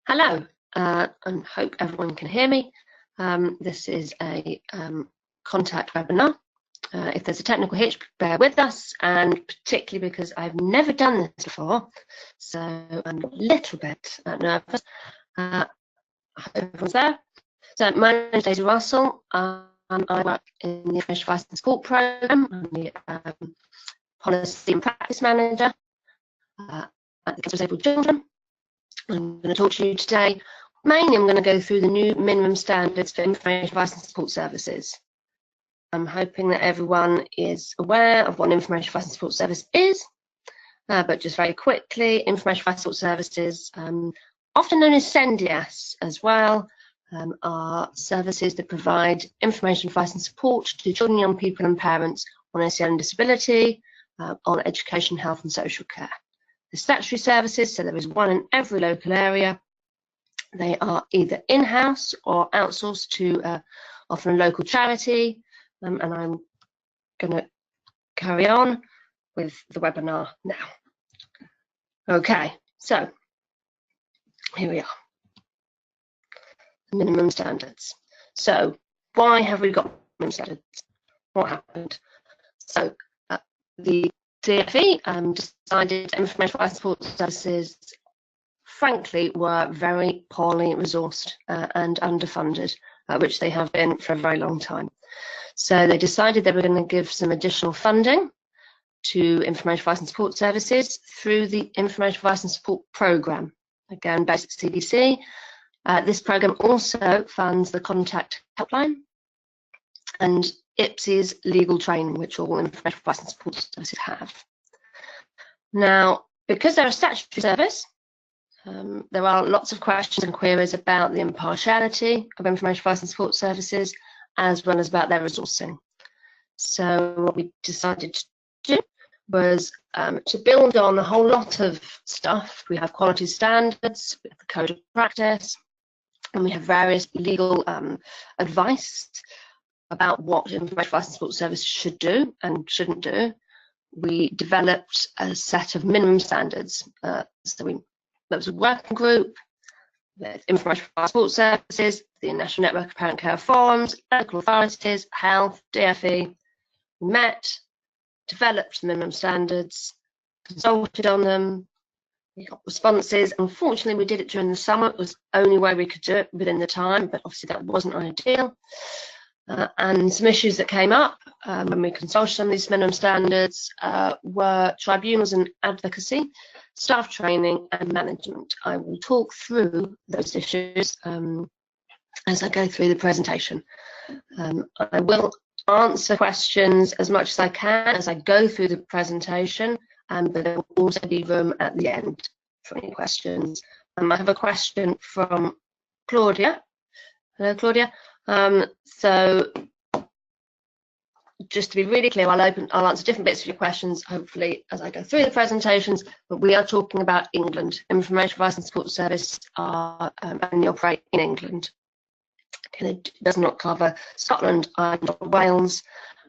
Hello, and hope everyone can hear me. This is a contact webinar. If there's a technical hitch, bear with us, and particularly because I've never done this before, so I'm a little bit nervous. I hope everyone's there. So my name is Daisy Russell. I work in the Information Advice and Support Programme. I'm the Policy and Practice Manager at the Disabled Children. I'm going to talk to you today. Mainly, I'm going to go through the new minimum standards for information advice and support services. I'm hoping that everyone is aware of what an information advice and support service is, but just very quickly, information advice and support services, often known as IASS as well, are services that provide information advice and support to children, young people and parents on SEN and disability, on education, health and social care. The statutory services, so there is one in every local area. They are either in-house or outsourced to often a local charity, and I'm going to carry on with the webinar now. Okay, so here we are. Minimum standards. So why have we got minimum standards? What happened? So the DfE decided information advice and support services, frankly, were very poorly resourced and underfunded, which they have been for a very long time. So they decided they were going to give some additional funding to information advice and support services through the Information Advice and Support Programme, again based at CDC. This programme also funds the contact helpline and IPSI's legal training, which all information advice and support services have. Now, because they're a statutory service, there are lots of questions and queries about the impartiality of information advice and support services, as well as about their resourcing. So what we decided to do was to build on a whole lot of stuff. We have quality standards, we have the code of practice, and we have various legal advice about what information advice and support service should do and shouldn't do. We developed a set of minimum standards. There was a working group with information advice and support services, the National Network of Parent Care Forums, local authorities, health, DfE. We met, developed minimum standards, consulted on them. We got responses. Unfortunately, we did it during the summer. It was the only way we could do it within the time, but obviously that wasn't ideal. And some issues that came up when we consulted on these minimum standards were tribunals and advocacy, staff training and management. I will talk through those issues as I go through the presentation. I will answer questions as much as I can as I go through the presentation, but there will also be room at the end for any questions. I have a question from Claudia. Hello, Claudia. So just to be really clear, I'll answer different bits of your questions, hopefully, as I go through the presentations, but we are talking about England. Information advice and support service are only operate in England. Okay, it does not cover Scotland, Ireland or Wales,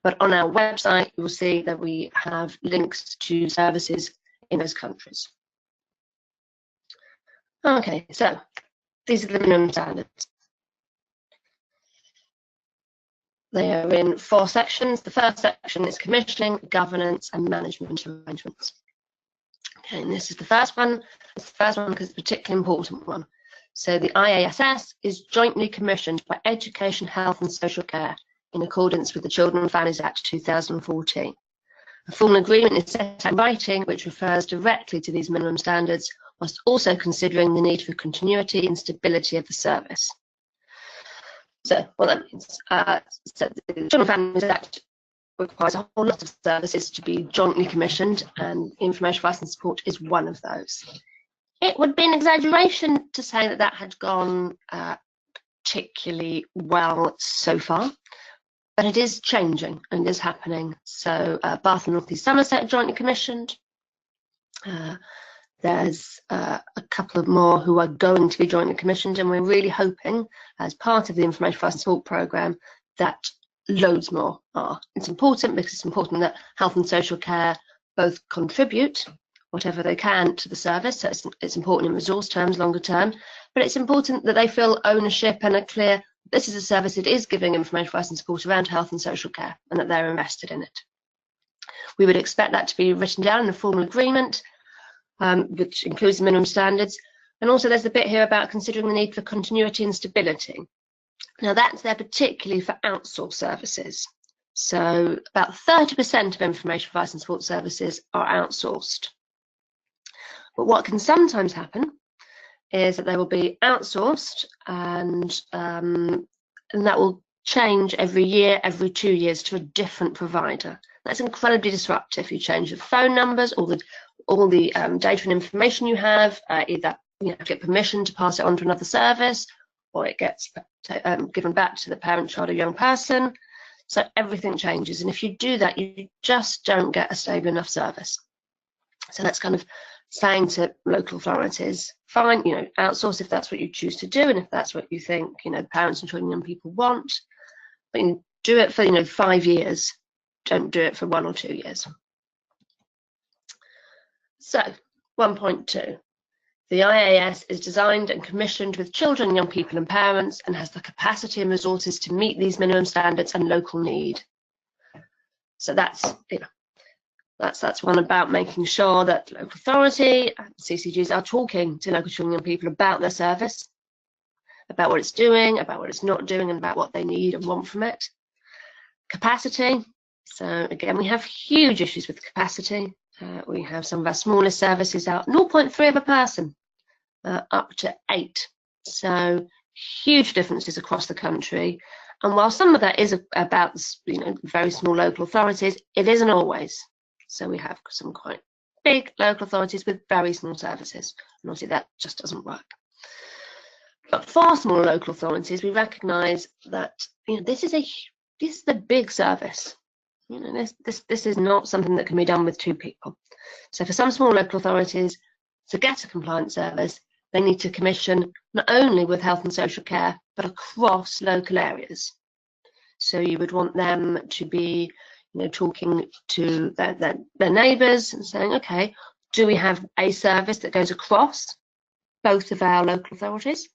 but on our website, you will see that we have links to services in those countries. Okay, so these are the minimum standards. They are in 4 sections. The first section is commissioning, governance and management arrangements. Okay, and this is the first one. It's the first one because it's a particularly important one. So the IASS is jointly commissioned by Education, Health and Social Care in accordance with the Children and Families Act 2014. A formal agreement is set out in writing which refers directly to these minimum standards, whilst also considering the need for continuity and stability of the service. So what that means, so the Children and Families Act requires a whole lot of services to be jointly commissioned, and information advice and support is one of those. It would be an exaggeration to say that that had gone particularly well so far, but it is changing and it is happening. So Bath and North East Somerset are jointly commissioned. There's a couple of more who are going to be jointly commissioned, and we're really hoping, as part of the Information Advice and Support Programme, that loads more are. It's important because it's important that health and social care both contribute whatever they can to the service. So it's important in resource terms, longer term, but it's important that they feel ownership and are clear this is a service that is giving information, advice and support around health and social care, and that they're invested in it. We would expect that to be written down in a formal agreement, which includes the minimum standards. And also there's the bit here about considering the need for continuity and stability. Now that's there particularly for outsourced services. So about 30% of information, advice and support services are outsourced. But what can sometimes happen is that they will be outsourced, and that will change every year, every 2 years to a different provider. That's incredibly disruptive. You change the phone numbers, all the data and information you have, either you have to get permission to pass it on to another service, or it gets given back to the parent, child, or young person. So everything changes, and if you do that, you just don't get a stable enough service. So that's kind of saying to local authorities, fine, outsource if that's what you choose to do, and if that's what you think, the parents and children and young people want, but you do it for 5 years. Don't do it for 1 or 2 years. So 1.2. The IAS is designed and commissioned with children, young people and parents, and has the capacity and resources to meet these minimum standards and local need. So that's one about making sure that local authority and CCGs are talking to local children and young people about their service, about what it's doing, about what it's not doing, and about what they need and want from it. Capacity. So again, we have huge issues with capacity. We have some of our smallest services out 0.3 of a person, up to 8. So huge differences across the country. And while some of that is about very small local authorities, it isn't always. So we have some quite big local authorities with very small services, and obviously that just doesn't work. But for small local authorities, we recognise that this is a big service. This is not something that can be done with 2 people. So for some small local authorities to get a compliant service, they need to commission not only with health and social care, but across local areas. So you would want them to be talking to their neighbours and saying, okay, do we have a service that goes across both of our local authorities,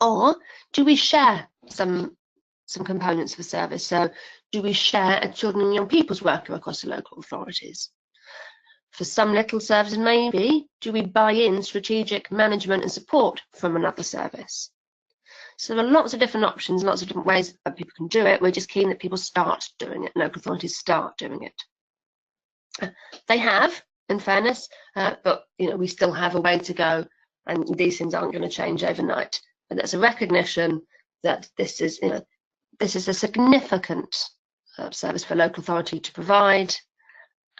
or do we share some components of the service? So do we share a children and young people's worker across the local authorities? For some little services, maybe, do we buy in strategic management and support from another service? So there are lots of different options, lots of different ways that people can do it. We're just keen that people start doing it, local authorities start doing it. They have, in fairness, but we still have a way to go, and these things aren't going to change overnight. But there's a recognition that this is a significant service for local authority to provide,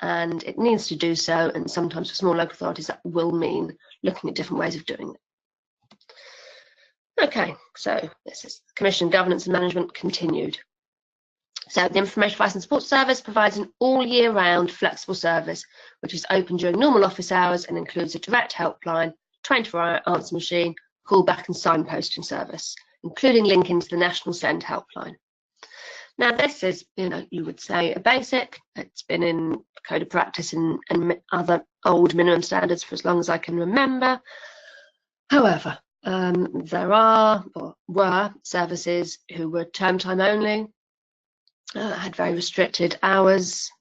and it needs to do so, and sometimes for small local authorities that will mean looking at different ways of doing it. Okay, so this is Commission Governance and Management continued. So the Information Advice and Support Service provides an all-year-round flexible service which is open during normal office hours and includes a direct helpline, 24-hour answer machine, callback and signposting service, including linking to the National Send helpline. Now this is, you would say a basic. It's been in Code of Practice and other old minimum standards for as long as I can remember. However, there are or were services who were term time only, had very restricted hours,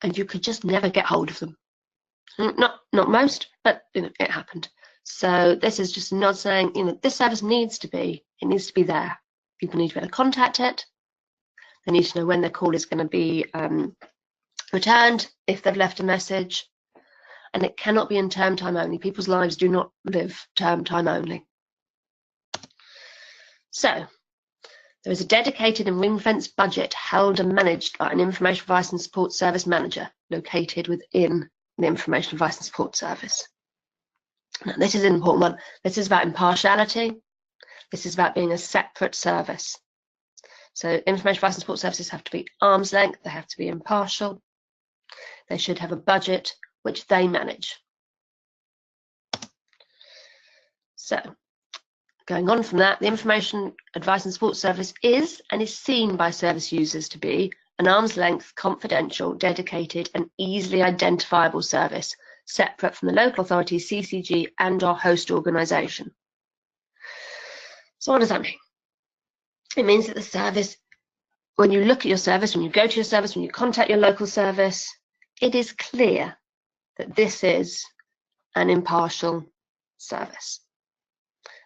and you could just never get hold of them. Not most, but it happened. So this is just a nod saying, this service needs to be there. People need to be able to contact it. They need to know when their call is going to be returned if they've left a message. And it cannot be in term time only. People's lives do not live term time only. So there is a dedicated and ring-fenced budget held and managed by an Information Advice and Support Service manager located within the Information Advice and Support Service. Now, this is an important one. This is about impartiality. This is about being a separate service. So Information Advice and Support Services have to be arm's length. They have to be impartial. They should have a budget which they manage. So, going on from that, the Information Advice and Support Service is and is seen by service users to be an arm's length, confidential, dedicated and easily identifiable service separate from the local authority, CCG and or host organisation. So what does that mean? It means that the service, when you look at your service, when you go to your service, when you contact your local service, it is clear that this is an impartial service.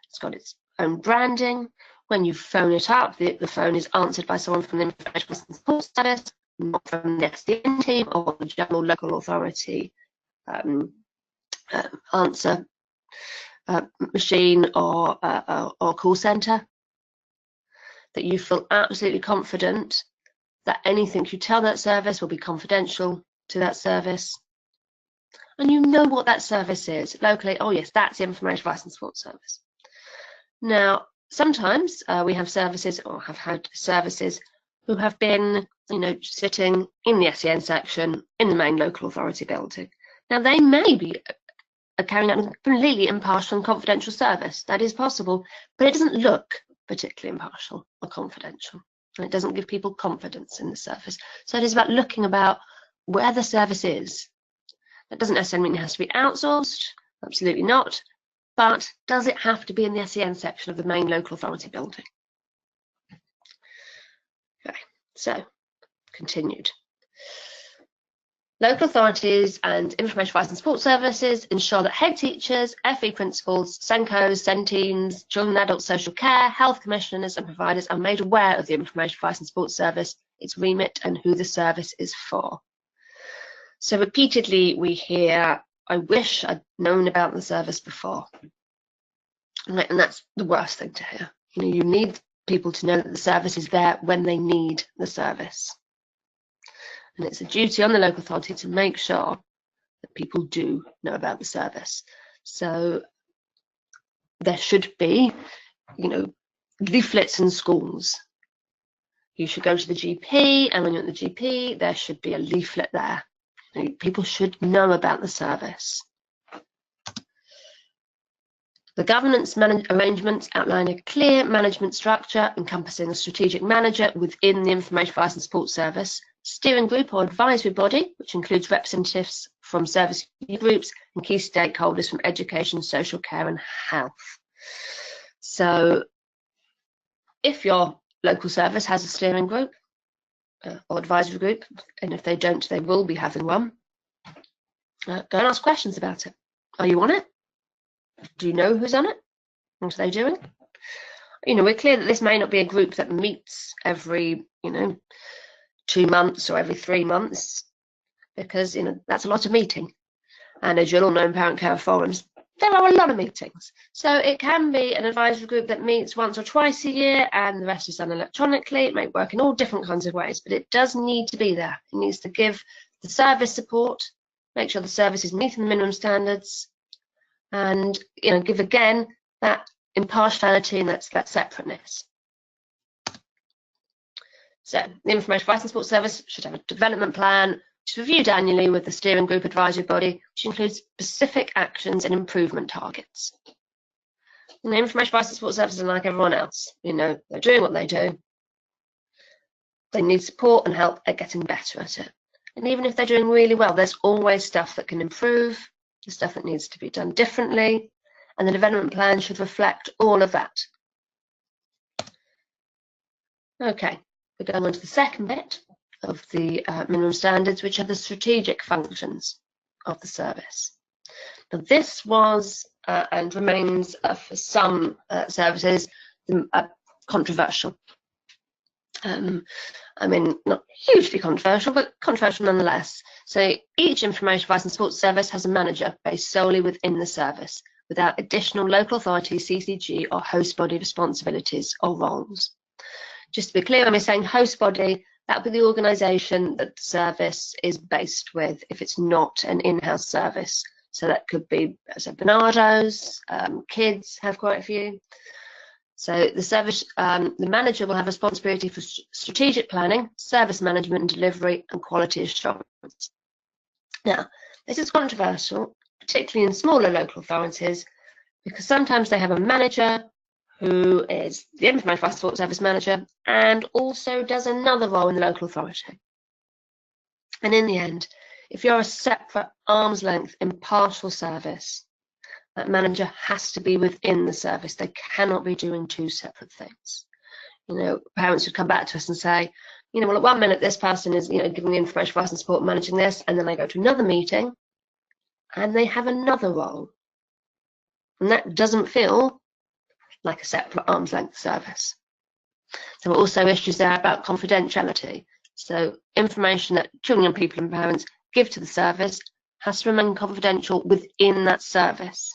It's got its own branding. When you phone it up, the phone is answered by someone from the Information and Support Service, not from the SDN team or the general local authority answer machine or call centre. That you feel absolutely confident that anything you tell that service will be confidential to that service. And you know what that service is locally. Oh yes, that's the Information Advice and Support Service. Now, sometimes we have services, or have had services, who have been, sitting in the SEN section in the main local authority building. Now, they may be carrying out a completely impartial and confidential service. That is possible, but it doesn't look particularly impartial or confidential, and it doesn't give people confidence in the service. So it is about looking about where the service is. That doesn't necessarily mean it has to be outsourced, absolutely not, but does it have to be in the SEN section of the main local authority building? Okay, so continued. Local authorities and Information Advice and Support Services ensure that head teachers, FE principals, SENCOs, SEN teams, children and adult social care, health commissioners and providers are made aware of the Information Advice and Support Service, its remit and who the service is for. So repeatedly we hear, I wish I'd known about the service before. Right, and that's the worst thing to hear. You need people to know that the service is there when they need the service. And it's a duty on the local authority to make sure that people do know about the service. So there should be, leaflets in schools. You should go to the GP, and when you're at the GP, there should be a leaflet there. People should know about the service. The governance arrangements outline a clear management structure encompassing a strategic manager within the Information Advice and Support Service, steering group or advisory body, which includes representatives from service groups and key stakeholders from education, social care and health. So if your local service has a steering group or advisory group, and if they don't, they will be having one, go and ask questions about it. Are you on it? Do you know who's on it? What are they doing? We're clear that this may not be a group that meets every, 2 months or every 3 months, because, that's a lot of meeting. And as you'll all know in parent care forums, there are a lot of meetings. So it can be an advisory group that meets once or twice a year and the rest is done electronically. It may work in all different kinds of ways, but it does need to be there. It needs to give the service support, make sure the service is meeting the minimum standards, and give again that impartiality and that separateness. So the Information Advice and Support Service should have a development plan, which is reviewed annually with the steering group advisory body, which includes specific actions and improvement targets. And the Information Advice and Support Service is like everyone else. They're doing what they do. They need support and help at getting better at it. And even if they're doing really well, there's always stuff that can improve, the stuff that needs to be done differently, and the development plan should reflect all of that. Okay, we're going on to the second bit of the minimum standards, which are the strategic functions of the service. Now, this was and remains for some services controversial. Not hugely controversial, but controversial nonetheless. So each Information Advice and Support Service has a manager based solely within the service, without additional local authority, CCG or host body responsibilities or roles. Just to be clear, when we're saying host body, that would be the organisation that the service is based with if it's not an in-house service. So that could be, Bernardo's, kids have quite a few. So the service, the manager will have responsibility for strategic planning, service management and delivery, and quality assurance. Now, this is controversial, particularly in smaller local authorities, because sometimes they have a manager who is the Information Advice and Support Service manager and also does another role in the local authority. And in the end, If you're a separate arm's length impartial service, that manager has to be within the service. They cannot be doing two separate things. You know, parents would come back to us and say, you know, well, at 1 minute this person is, you know, giving the information, advice and support, managing this, and then they go to another meeting and they have another role. And that doesn't feel like a separate arm's length service. There are also issues there about confidentiality. So information that children, young people and parents give to the service has to remain confidential within that service.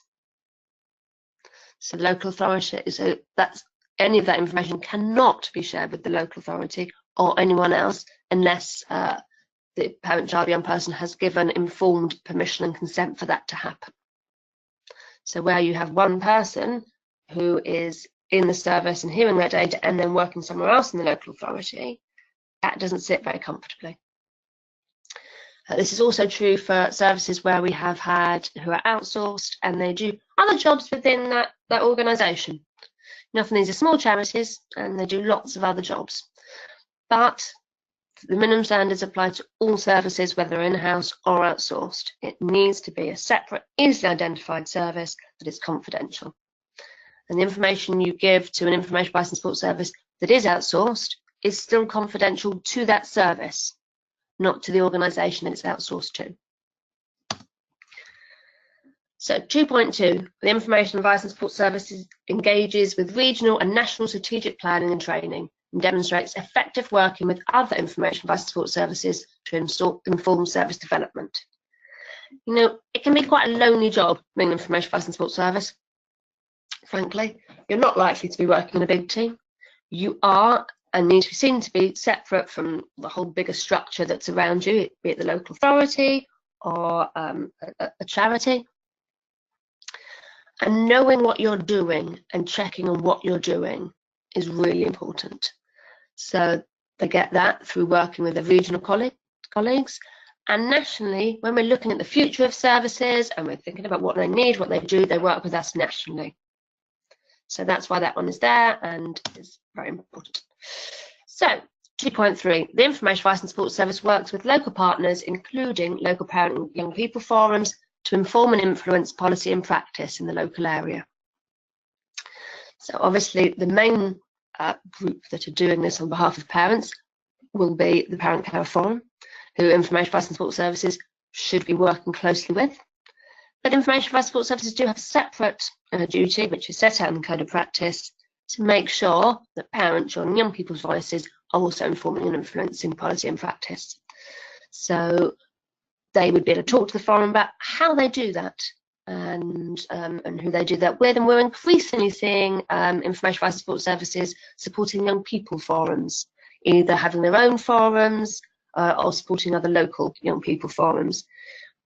So local authority, so that's any of that information cannot be shared with the local authority or anyone else unless the parent, child, young person has given informed permission and consent for that to happen. So where you have one person who is in the service and hearing their data and then working somewhere else in the local authority, that doesn't sit very comfortably. This is also true for services where we have had who are outsourced and they do other jobs within that organisation. And often these are small charities and they do lots of other jobs. But the minimum standards apply to all services, whether in-house or outsourced. It needs to be a separate, easily identified service that is confidential. And the information you give to an information, advice and support service that is outsourced is still confidential to that service, not to the organisation it's outsourced to. So 2.2, the information, advice and support services engages with regional and national strategic planning and training and demonstrates effective working with other information, advice and support services to inform service development. You know, it can be quite a lonely job being an information, advice and support service. Frankly, you're not likely to be working in a big team. You are and need to be seen to be separate from the whole bigger structure that's around you, be it the local authority or a charity. And knowing what you're doing and checking on what you're doing is really important. So they get that through working with their regional colleagues. And nationally, when we're looking at the future of services and we're thinking about what they need, what they do, they work with us nationally. So that's why that one is there and is very important. So 2.3, the information, advice and support service works with local partners, including local parent and young people forums, to inform and influence policy and practice in the local area. So obviously the main group that are doing this on behalf of parents will be the Parent Care Forum, who information, advice and support services should be working closely with. But information, advice and support services do have a separate duty, which is set out in the Code of Practice, to make sure that parents, children and young people's voices are also informing and influencing policy and practice. So they would be able to talk to the forum about how they do that and who they do that with. And we're increasingly seeing information, advice and support services supporting young people forums, either having their own forums or supporting other local young people forums.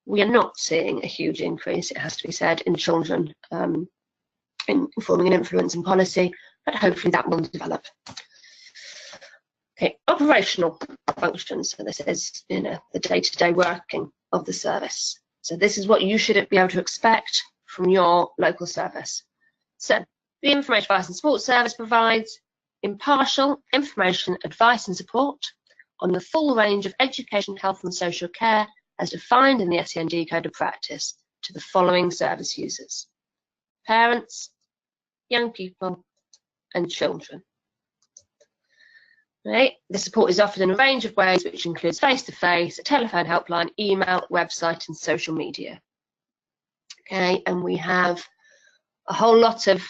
We are not seeing a huge increase, it has to be said, in children in informing and influencing policy, but hopefully that will develop. Okay, operational functions. So this is, you know, the day-to-day working of the service. So this is what you should be able to expect from your local service. So the information, advice and support service provides impartial information, advice and support on the full range of education, health and social care as defined in the SEND Code of Practice to the following service users: parents, young people and children. Right. The support is offered in a range of ways, which includes face-to-face, a telephone helpline, email, website and social media. Okay, and we have a whole lot of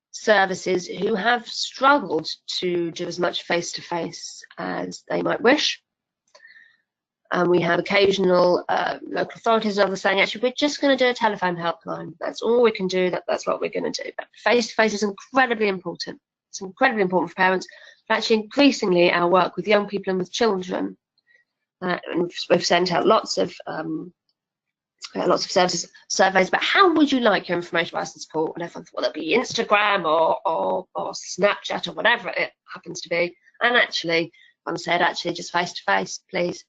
services who have struggled to do as much face-to-face as they might wish. And we have occasional local authorities and others saying, actually, we're just going to do a telephone helpline. That's all we can do. That's what we're going to do. But face-to-face is incredibly important. It's incredibly important for parents. But actually, increasingly, our work with young people and with children, and we've sent out lots of surveys about how would you like your information, advice and support, whatever, whether it be Instagram or Snapchat or whatever it happens to be. And actually, one said, actually, just face-to-face, please.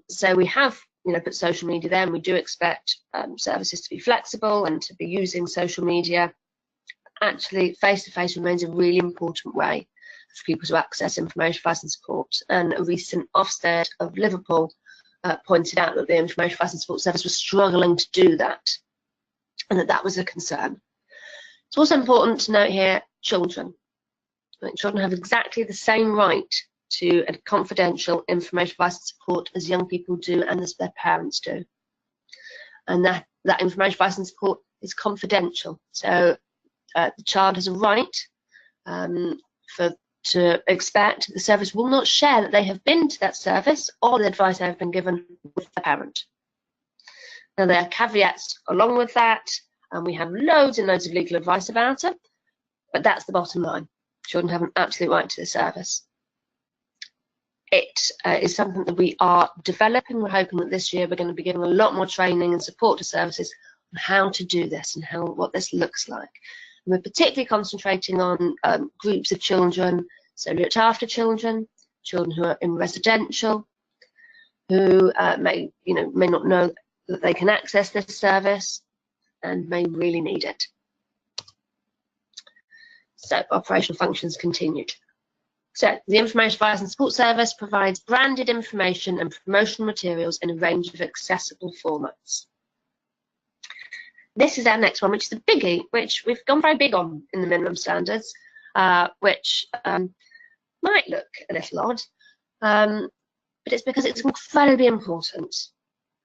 So we have, you know, put social media there, and we do expect services to be flexible and to be using social media. Actually, face-to-face remains a really important way for people to access information, advice and support. And a recent Ofsted of Liverpool pointed out that the Information Advice and Support Service was struggling to do that, and that was a concern. It's also important to note here children. Children have exactly the same right to a confidential information, advice and support as young people do and as their parents do. And that information, advice and support is confidential. So the child has a right to expect the service will not share that they have been to that service or the advice they have been given with the parent. Now there are caveats along with that, and we have loads and loads of legal advice about it, but that's the bottom line. Children have an absolute right to the service. It is something that we are developing. We're hoping that this year we're going to be giving a lot more training and support to services on how to do this and what this looks like. And we're particularly concentrating on groups of children, so looked after children, children who are in residential, who may not know that they can access this service and may really need it. So operational functions continued. So the Information Advice and Support Service provides branded information and promotional materials in a range of accessible formats. This is our next one, which is a biggie, which we've gone very big on in the minimum standards, which might look a little odd, but it's because it's incredibly important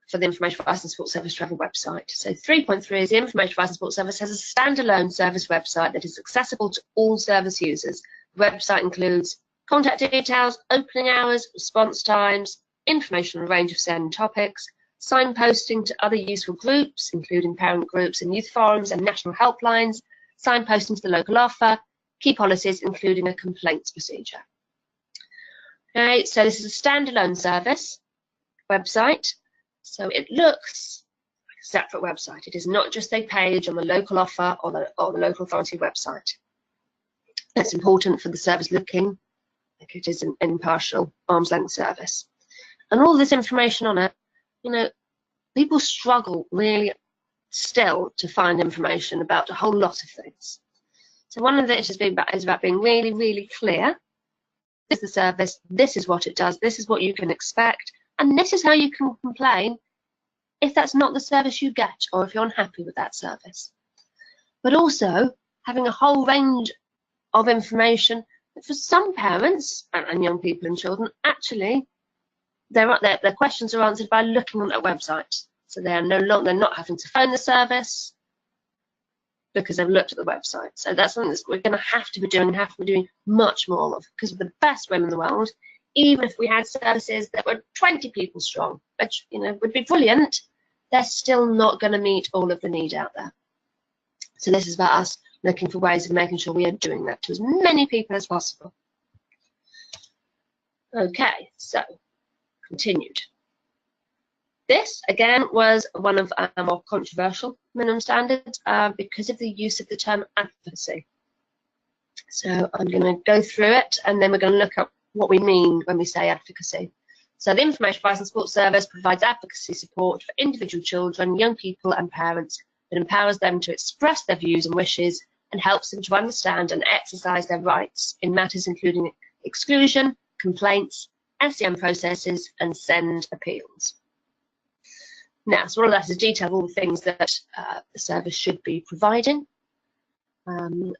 for the Information Advice and Support Service to have a website. So 3.3 is the Information Advice and Support Service has a standalone service website that is accessible to all service users. The website includes contact details, opening hours, response times, information on a range of SEND topics, signposting to other useful groups, including parent groups and youth forums and national helplines, signposting to the local offer, key policies, including a complaints procedure. Okay, so this is a standalone service website. So it looks like a separate website. It is not just a page on the local offer or the local authority website. That's important for the service looking like it is an impartial arm's length service. And all this information on it, people struggle really still to find information about a whole lot of things. So one of it is about being really, really clear. This is the service, this is what it does, this is what you can expect, and this is how you can complain if that's not the service you get or if you're unhappy with that service. But also having a whole range of information that for some parents and young people and children, actually their questions are answered by looking on that website. So they're not having to phone the service because they've looked at the website. So that's something that we're going to have to be doing much more of, because we're the best women in the world. Even if we had services that were 20 people strong, which would be brilliant, they're still not going to meet all of the need out there. So this is about us looking for ways of making sure we are doing that to as many people as possible. Okay, so continued. This again was one of our more controversial minimum standards because of the use of the term advocacy. So I'm going to go through it and then we're going to look at what we mean when we say advocacy. So the Information Advice and Support Service provides advocacy support for individual children, young people and parents that empowers them to express their views and wishes and helps them to understand and exercise their rights in matters including exclusion, complaints, SEM processes and SEND appeals. Now, so all of that is detail of all the things that the service should be providing. And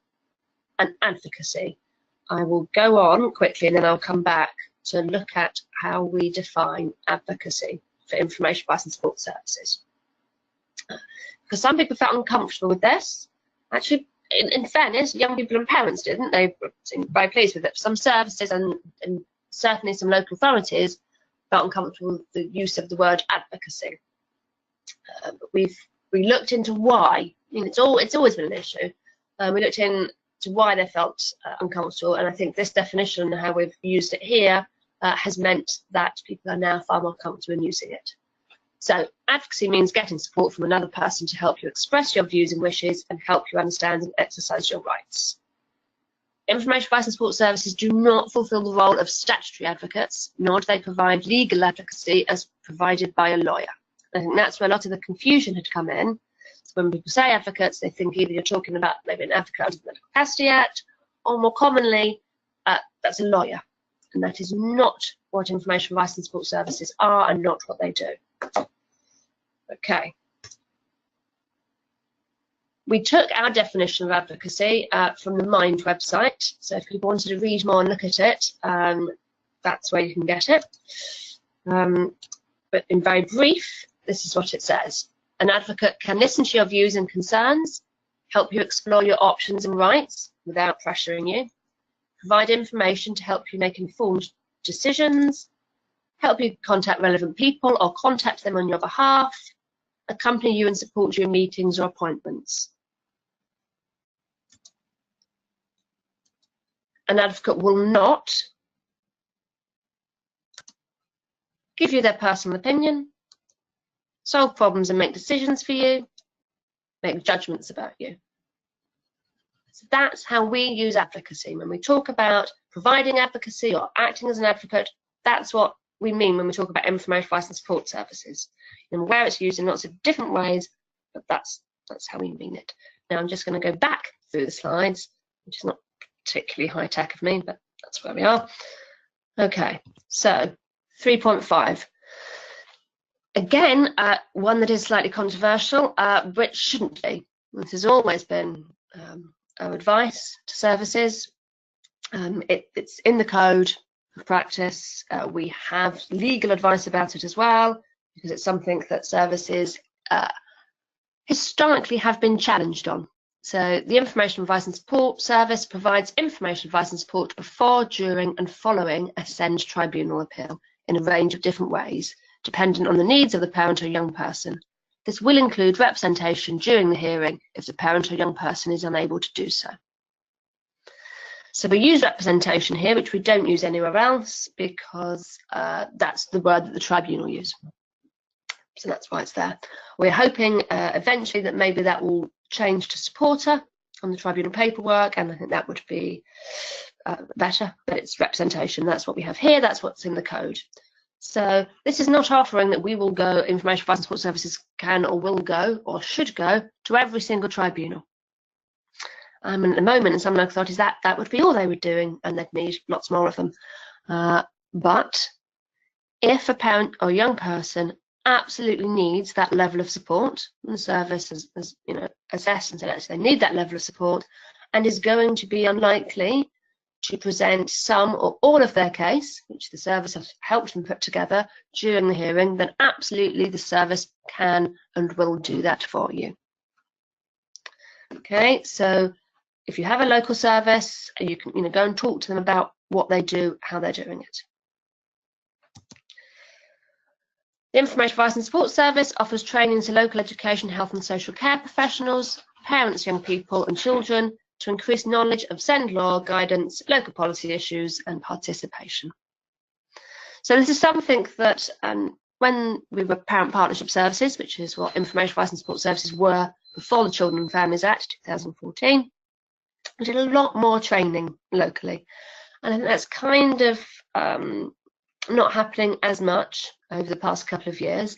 advocacy. I will go on quickly and then I'll come back to look at how we define advocacy for information advice and support services. Because some people felt uncomfortable with this. Actually, in fairness, young people and parents didn't. They seemed very pleased with it. Some services and certainly some local authorities felt uncomfortable with the use of the word advocacy. But we looked into why. It's always been an issue. We looked into why they felt uncomfortable, and I think this definition and how we've used it here has meant that people are now far more comfortable in using it. So advocacy means getting support from another person to help you express your views and wishes and help you understand and exercise your rights. Information advice and support services do not fulfil the role of statutory advocates, nor do they provide legal advocacy as provided by a lawyer. I think that's where a lot of the confusion had come in. So when people say advocates, they think either you're talking about maybe an advocate under the Medical Capacity Act, or more commonly, that's a lawyer. and that is not what information advice and support services are and not what they do. Okay. We took our definition of advocacy from the Mind website, so if people wanted to read more and look at it, that's where you can get it. But in very brief, this is what it says. An advocate can listen to your views and concerns, help you explore your options and rights without pressuring you, provide information to help you make informed decisions, help you contact relevant people or contact them on your behalf, accompany you and support you in meetings or appointments. An advocate will not give you their personal opinion, solve problems and make decisions for you, make judgments about you. So that's how we use advocacy. When we talk about providing advocacy or acting as an advocate, that's what we mean when we talk about information advice and support services. And where it's used in lots of different ways, but that's how we mean it. Now I'm just going to go back through the slides, which is not particularly high tech of me, but that's where we are. Okay, so 3.5. Again, one that is slightly controversial, which shouldn't be. This has always been our advice to services. It's in the code of practice. We have legal advice about it as well, because it's something that services historically have been challenged on. So the Information Advice and Support Service provides information advice and support before, during and following a SEND tribunal appeal in a range of different ways, dependent on the needs of the parent or young person. This will include representation during the hearing if the parent or young person is unable to do so. So we use representation here, which we don't use anywhere else, because that's the word that the tribunal use. So that's why it's there. We're hoping eventually that maybe that will change to supporter on the tribunal paperwork, and I think that would be better, but it's representation. That's what we have here, that's what's in the code. So this is not offering that we will go, information advice and support services can or will go or should go to every single tribunal. And at the moment in some local authorities that would be all they were doing, and they'd need lots more of them. But if a parent or young person absolutely needs that level of support, and the service has assessed and said actually they need that level of support, and is going to be unlikely to present some or all of their case, which the service has helped them put together during the hearing, then absolutely the service can and will do that for you. Okay, so if you have a local service, you can go and talk to them about what they do, how they're doing it. The Information Advice and Support Service offers training to local education, health and social care professionals, parents, young people and children to increase knowledge of SEND law, guidance, local policy issues and participation. So this is something that when we were Parent Partnership Services, which is what Information Advice and Support Services were before the Children and Families Act 2014, we did a lot more training locally. And I think that's kind of not happening as much over the past couple of years,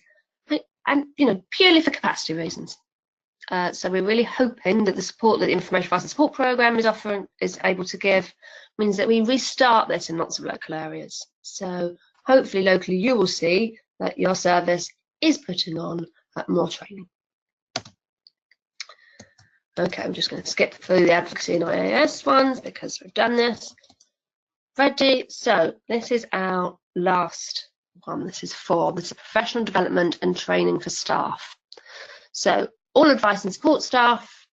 and purely for capacity reasons. So we're really hoping that the support that the Information Advice and Support Programme is able to give means that we restart this in lots of local areas. So hopefully locally you will see that your service is putting on more training. Okay, I'm just going to skip through the Advocacy and IASS ones because we've done this. Ready? So this is our last one. This is 4. This is professional development and training for staff. So all advice and support staff,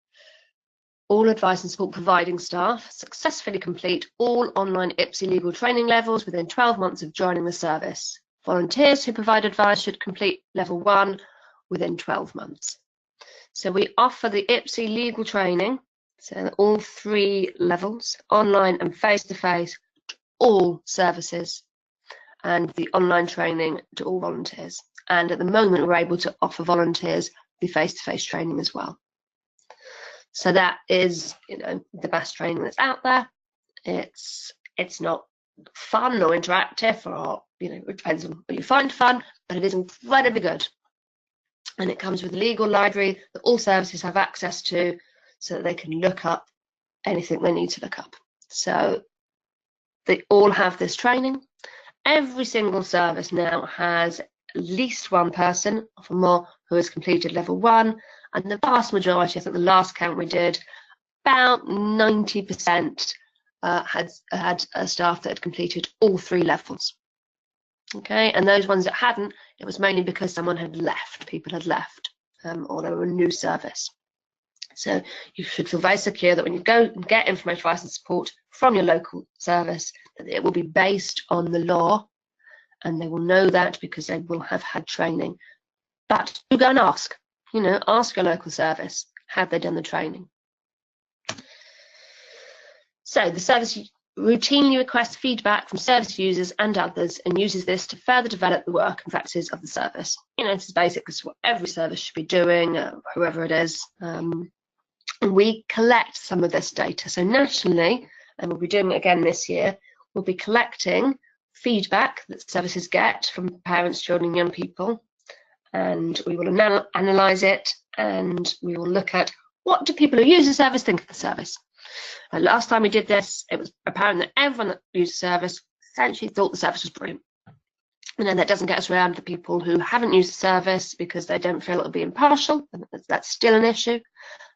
all advice and support providing staff successfully complete all online IPSI legal training levels within 12 months of joining the service. Volunteers who provide advice should complete level 1 within 12 months. So we offer the IPSI legal training, so all 3 levels, online and face-to-face, to all services, and the online training to all volunteers. And at the moment, we're able to offer volunteers the face-to-face training as well. So that is, the best training that's out there. It's not fun or interactive, or it depends on what you find fun, but it is incredibly good. And it comes with a legal library that all services have access to, so that they can look up anything they need to look up. So they all have this training. Every single service now has at least one person, often more, who has completed level 1, and the vast majority, I think the last count we did, about 90% had staff that had completed all 3 levels. Okay, and those ones that hadn't, it was mainly because someone had left, people had left, or they were a new service. So you should feel very secure that when you go and get information advice and support from your local service, that it will be based on the law, and they will know that because they will have had training. But you go and ask, ask your local service, have they done the training? So the service routinely requests feedback from service users and others and uses this to further develop the work and practices of the service. This is basically what every service should be doing, whoever it is. And we collect some of this data. So nationally, and we'll be doing it again this year, we'll be collecting feedback that services get from parents, children, young people, and we will analyse it, and we will look at what do people who use the service think of the service. Last time we did this, it was apparent that everyone that used the service essentially thought the service was brilliant. And then that doesn't get us around the people who haven't used the service because they don't feel it'll be impartial, and that's still an issue,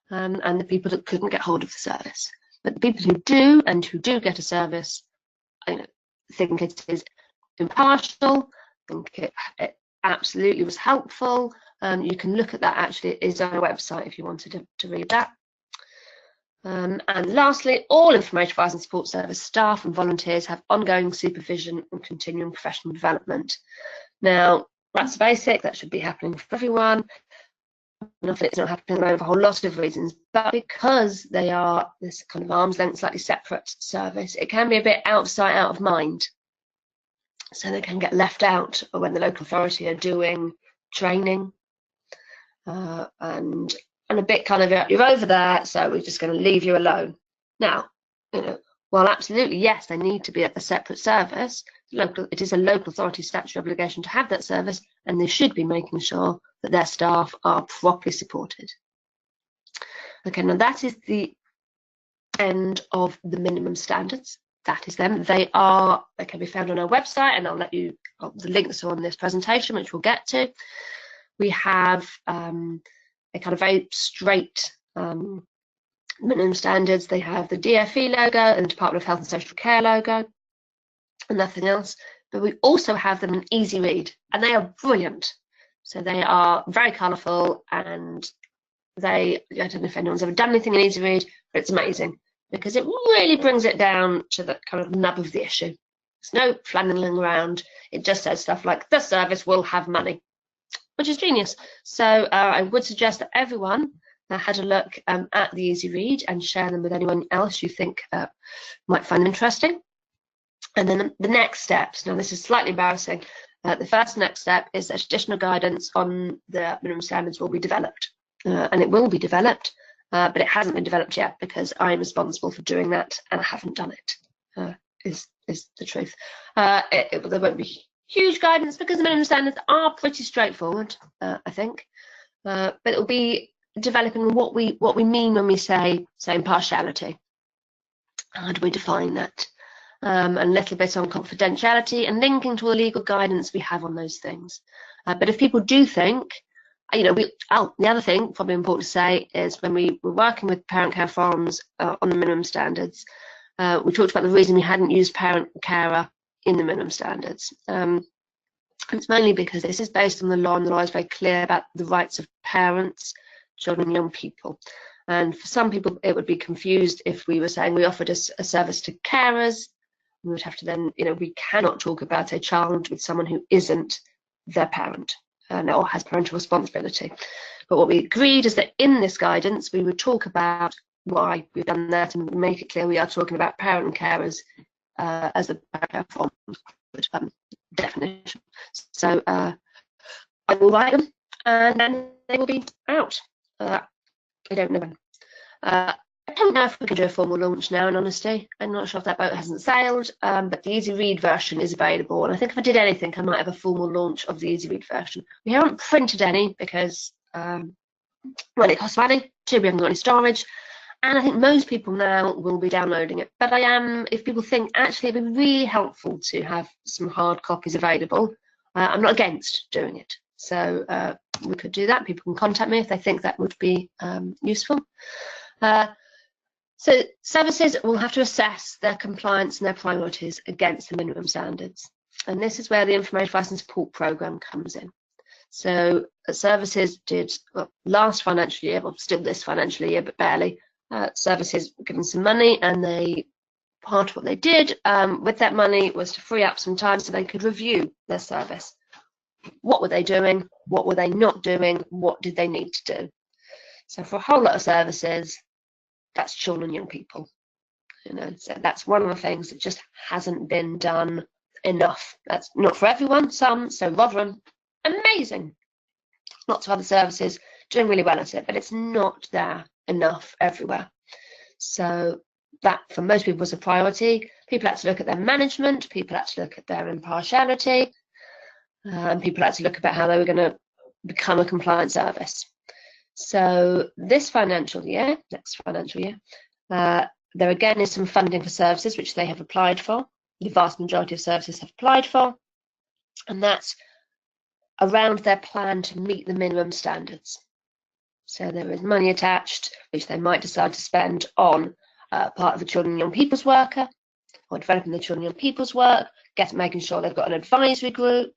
and the people that couldn't get hold of the service. But the people who do, and who do get a service, think it is impartial, think it absolutely was helpful. You can look at that, actually, it is on our website if you wanted to read that. And lastly, all information advice and support service staff and volunteers have ongoing supervision and continuing professional development. Now, that's basic, that should be happening for everyone. Often it's not happening for a whole lot of reasons, but because they are this kind of arm's length, slightly separate service, it can be a bit out of sight, out of mind. So they can get left out when the local authority are doing training, and a bit kind of, you're over there, so we're just going to leave you alone. Now, while absolutely, yes, they need to be at a separate service, it is a local authority statutory obligation to have that service, and they should be making sure that their staff are properly supported. Okay, now that is the end of the minimum standards. That is them. They can be found on our website, and I'll let you, the links are on this presentation, which we'll get to. We have a kind of very straight minimum standards. They have the DFE logo and the Department of Health and Social Care logo and nothing else. But we also have them in easy read, and they are brilliant. So they are very colourful, and I don't know if anyone's ever done anything in easy read, but it's amazing because it really brings it down to the kind of nub of the issue. There's no flannelling around. It just says stuff like, the service will have money, which is genius. So I would suggest that everyone had a look at the easy read and share them with anyone else you think might find interesting. And then the next steps, now this is slightly embarrassing, the first next step is that additional guidance on the minimum standards will be developed. And it will be developed, but it hasn't been developed yet because I'm responsible for doing that and I haven't done it, is the truth. There won't be huge guidance because the minimum standards are pretty straightforward, I think, but it will be developing what we mean when we say impartiality. How do we define that? And a little bit on confidentiality and linking to all the legal guidance we have on those things. But if people do think, the other thing probably important to say is when we were working with parent care forums on the minimum standards, we talked about the reason we hadn't used parent carer in the minimum standards. It's mainly because this is based on the law, and the law is very clear about the rights of parents, children, and young people. And for some people, it would be confused if we were saying we offered a service to carers. We would have to then, we cannot talk about a child with someone who isn't their parent or has parental responsibility. But what we agreed is that in this guidance, we would talk about why we've done that and make it clear we are talking about parent and carers as the form definition. So I will write them and then they will be out. I don't know when. I don't know if we can do a formal launch now, in honesty. I'm not sure if that boat hasn't sailed, but the easy read version is available. And I think if I did anything, I might have a formal launch of the easy read version. We haven't printed any because, it costs money. Two, we haven't got any storage. And I think most people now will be downloading it. But if people think actually it'd be really helpful to have some hard copies available, I'm not against doing it. So we could do that. People can contact me if they think that would be useful. So services will have to assess their compliance and their priorities against the minimum standards. And this is where the Information Advice and Support Programme comes in. So services did, well, last financial year, well, still this financial year, but barely, services were given some money, and part of what they did with that money was to free up some time so they could review their service. What were they doing? What were they not doing? What did they need to do? So for a whole lot of services, that's children and young people. So that's one of the things that just hasn't been done enough. That's not for everyone, some, so Rotherham, amazing. Lots of other services doing really well at it, but it's not there enough everywhere. So that, for most people, was a priority. People had to look at their management, people had to look at their impartiality, and people had to look about how they were going to become a compliant service. So this financial year, next financial year, there again is some funding for services which they have applied for. The vast majority of services have applied for, and that's around their plan to meet the minimum standards. So there is money attached, which they might decide to spend on part of the children and young people's worker, or developing the children and young people's work, making sure they've got an advisory group,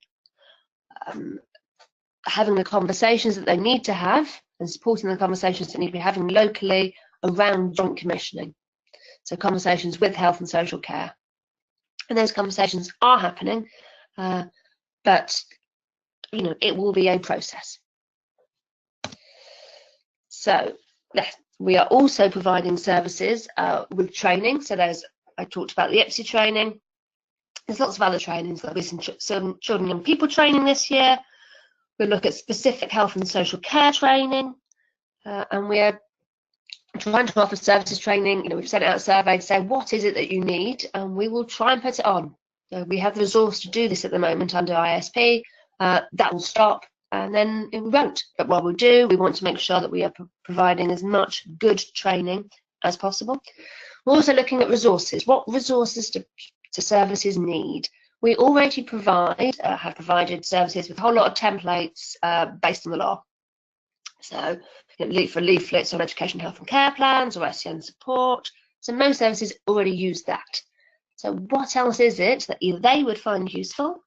having the conversations that they need to have, and supporting the conversations that need to be having locally around joint commissioning. So conversations with health and social care. And those conversations are happening, but it will be a process. So we are also providing services with training. So I talked about the IPSI training. There's lots of other trainings. There'll be some children and young people training this year. We'll look at specific health and social care training, and we are trying to offer services training. We've sent out a survey to say what is it that you need, and we will try and put it on. We have the resource to do this at the moment under ISP. That will stop, and then it won't. But while we do, we want to make sure that we are providing as much good training as possible. We're also looking at resources. What resources do services need? We already have provided services with a whole lot of templates based on the law. So for leaflets on education, health and care plans or SEN support. So most services already use that. So what else is it that either they would find useful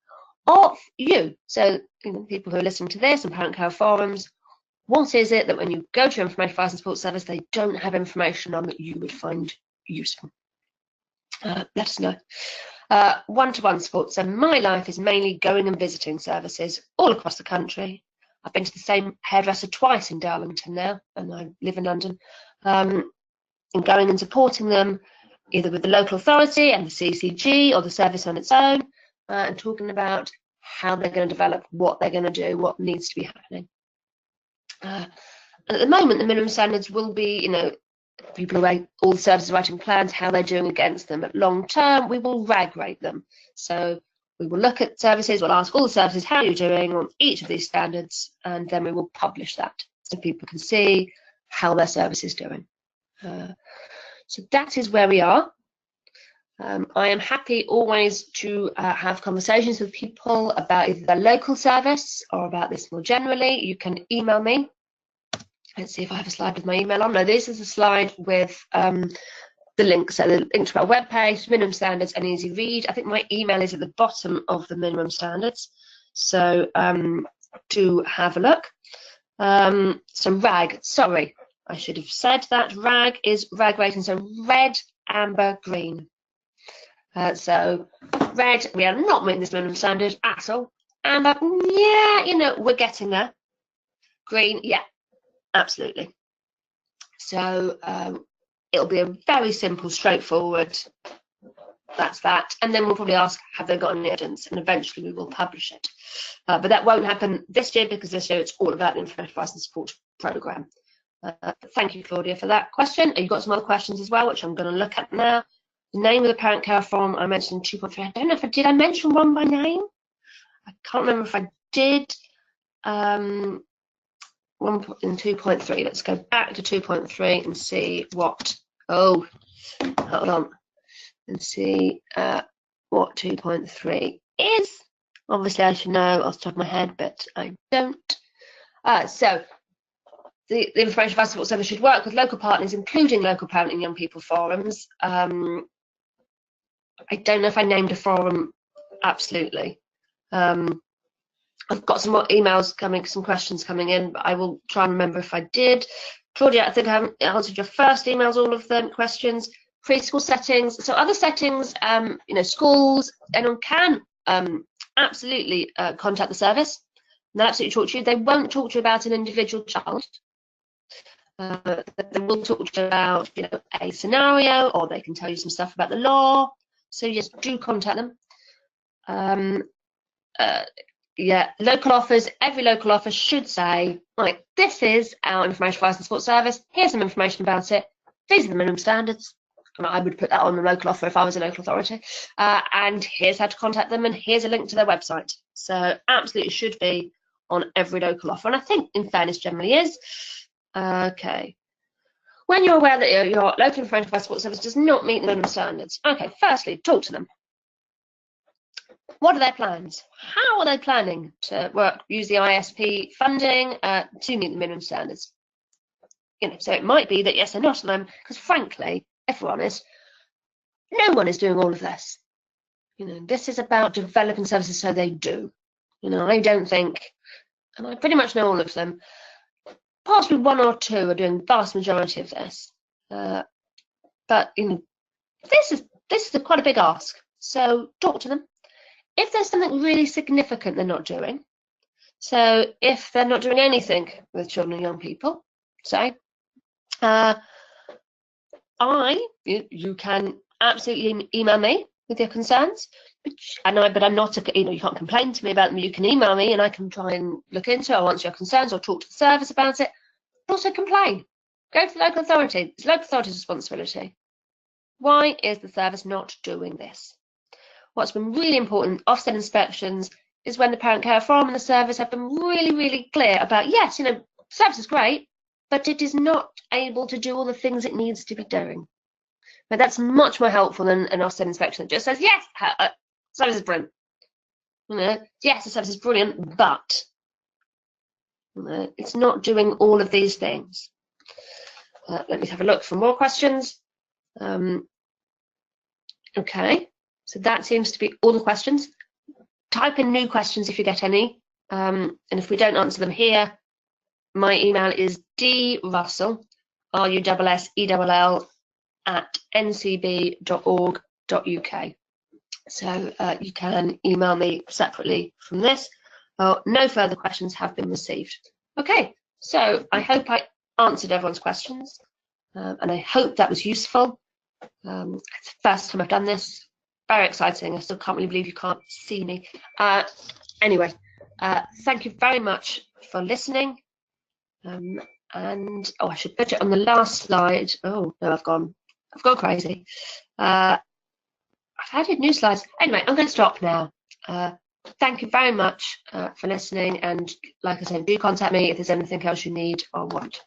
or you? So people who are listening to this and parent care forums, what is it that when you go to your information advice and support service, they don't have information on that you would find useful? Let us know. One-to-one support. So my life is mainly going and visiting services all across the country. I've been to the same hairdresser twice in Darlington now, and I live in London, and going and supporting them either with the local authority and the CCG or the service on its own, and talking about how they're going to develop, what they're going to do, what needs to be happening. And at the moment, the minimum standards will be, people who all the services writing plans, how they're doing against them. But long term, we will RAG rate them. So we will look at services, we'll ask all the services how you're doing on each of these standards, and then we will publish that so people can see how their service is doing. So that is where we are. I am happy always to have conversations with people about either their local service or about this more generally. You can email me. Let's see if I have a slide with my email on. No, this is a slide with the link. So the link to our webpage, minimum standards, and easy read. I think my email is at the bottom of the minimum standards. So do have a look. So RAG, sorry, I should have said that. RAG is RAG rating, so red, amber, green. So red, we are not meeting this minimum standard at all. Amber, yeah, we're getting there. Green, yeah, absolutely. So it'll be a very simple, straightforward, that's that. And then we'll probably ask, have they got any evidence? And eventually we will publish it. But that won't happen this year because this year it's all about the Information Advice and Support Programme. Thank you, Claudia, for that question. You've got some other questions as well, which I'm going to look at now. The name of the parent care form, I mentioned 2.3. I don't know if did I mention one by name? I can't remember if I did. in 2.3. Let's go back to 2.3 and see what, oh, hold on, and see what 2.3 is. Obviously, I should know off the top of my head, but I don't. So, the Information Advice Support Service should work with local partners, including local parent and young people forums. I don't know if I named a forum absolutely. I've got some more emails coming, some questions coming in, but I will try and remember if I did. Claudia, I think I haven't answered your first emails, all of them questions. Preschool settings, so other settings, you know, schools, anyone can absolutely contact the service and they'll absolutely talk to you. They won't talk to you about an individual child. They will talk to you about, you know, a scenario, or they can tell you some stuff about the law. So yes, do contact them. Yeah, local offers, every local offer should say, right, this is our Information Advice and Support Service, here's some information about it, these are the minimum standards, and I would put that on the local offer if I was a local authority, and here's how to contact them, and here's a link to their website. So absolutely should be on every local offer, and I think in fairness generally is. Okay. When you're aware that your local Information Advice and Support Service does not meet the minimum standards, okay, firstly, talk to them. What are their plans? How are they planning to use the ISP funding to meet the minimum standards? You know, so it might be that yes, they're not on them, because frankly, if we're honest, no one is doing all of this. You know, this is about developing services so they do. You know, I don't think, and I pretty much know all of them, possibly one or two are doing the vast majority of this. But you know, this is quite a big ask. So talk to them. If there's something really significant they're not doing, so if they're not doing anything with children and young people, say, you can absolutely email me with your concerns, but I'm not, you know, you can't complain to me about them. You can email me and I can try and look into it, or answer your concerns, or talk to the service about it. But also complain. Go to the local authority. It's the local authority's responsibility. Why is the service not doing this? What's been really important, offset inspections, is when the parent care forum and the service have been really, really clear about, yes, you know, service is great, but it is not able to do all the things it needs to be doing. But that's much more helpful than an offset inspection that just says, yes, service is brilliant. You know, yes, the service is brilliant, but you know, it's not doing all of these things. Let me have a look for more questions. Okay. So that seems to be all the questions. Type in new questions if you get any. And if we don't answer them here, my email is drussell, RUSSELL, @ncb.org.uk. So you can email me separately from this. No further questions have been received. Okay, so I hope I answered everyone's questions, and I hope that was useful. It's the first time I've done this. Very exciting. I still can't really believe you can't see me. Anyway, thank you very much for listening. And I should put it on the last slide. Oh no, I've gone crazy. I've added new slides. Anyway, I'm going to stop now. Thank you very much for listening. And like I said, do contact me if there's anything else you need or want.